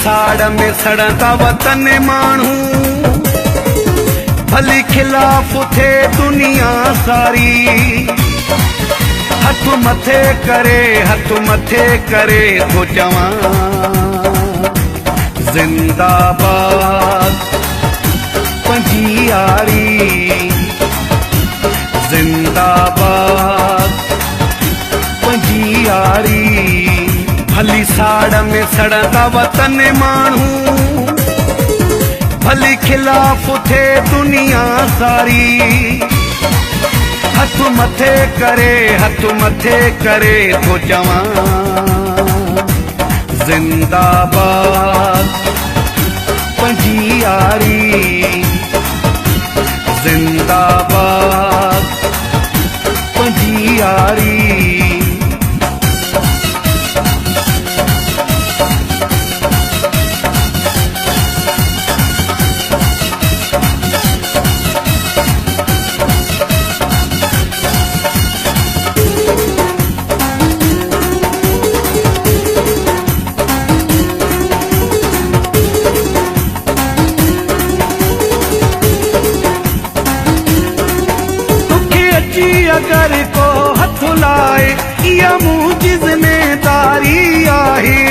साड़ में सड़ंदा वतन माण्हू, भली खिलाफ थे दुनिया सारी। हथ मथे करे तो चवां जिंदाबाद पंजियारी, जिंदाबाद पंजियारी। भली साड़ में सड़ंदा वतन माण्हू, भली खिलाफ थे दुनिया सारी। हथ मथे करे तो चवां जिंदाबाद पंजियारी, जिंदाबाद पंजियारी। अगर को हथ लाए या मुझी जिम्मेदारी आहे।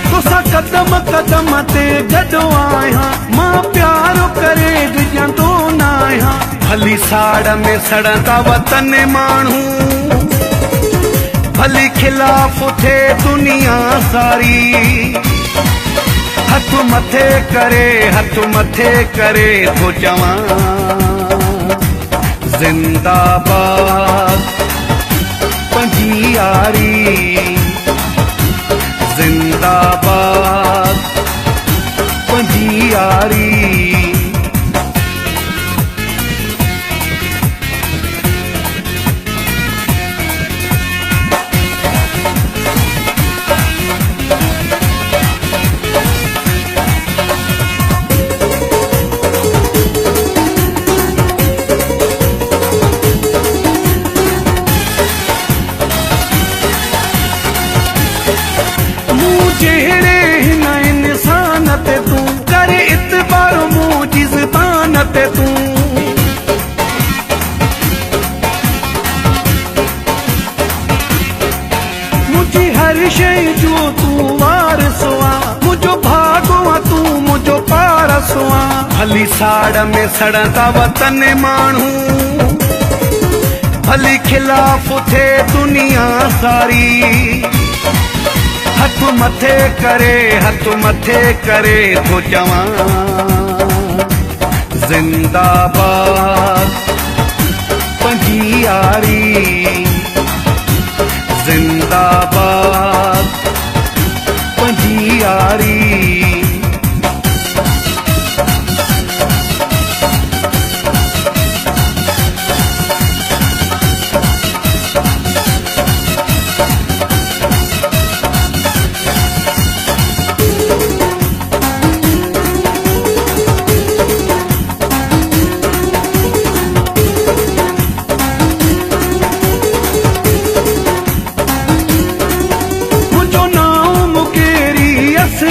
तुसा कदम कदम ते गॾु आहियां, मां प्यार करे ॾिजंदो न आहियां। भली साड़ में सड़ंदा वतन माण्हू, भली खिलाफ थे दुनिया सारी। हथ मथे करे तो चवां जिंदाबाद पंजियारी, जिंदाबाद पंजियारी। जेड़े हिन इंसान ते तू कर इतबार मुजिज़तान ते तू। मुझी हर शय जो तू वारसो आ, मुझो भागो आ तू मुझो पारसो आ। भली साड़ में सड़ंदा वतन माण्हू, भली खिलाफ थे दुनिया सारी। हथ मथे करे तो चवां जिंदाबाद पंजियारी, जिंदाबाद पंजियारी।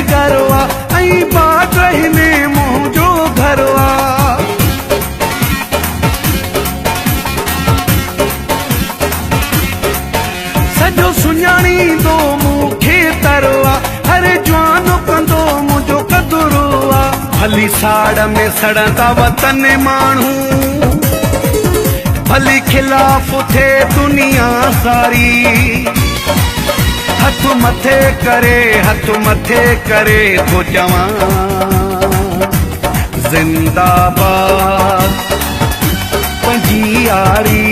घरवा ऐं बात हिने मुंहिंजो घरवा। सॼो सुञाणींदो मूंखे तरवा, हर जवान कंदो मुंहिंजो कदुरु आ। भली साड़ में सड़ंदा वतन माण्हू, भली खिलाफ थे दुनिया सारी। हथ मथे करे तो चवां जिंदाबाद पंजियारी,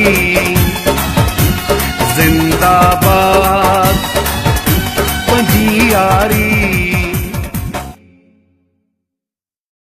जिंदाबाद पंजियारी।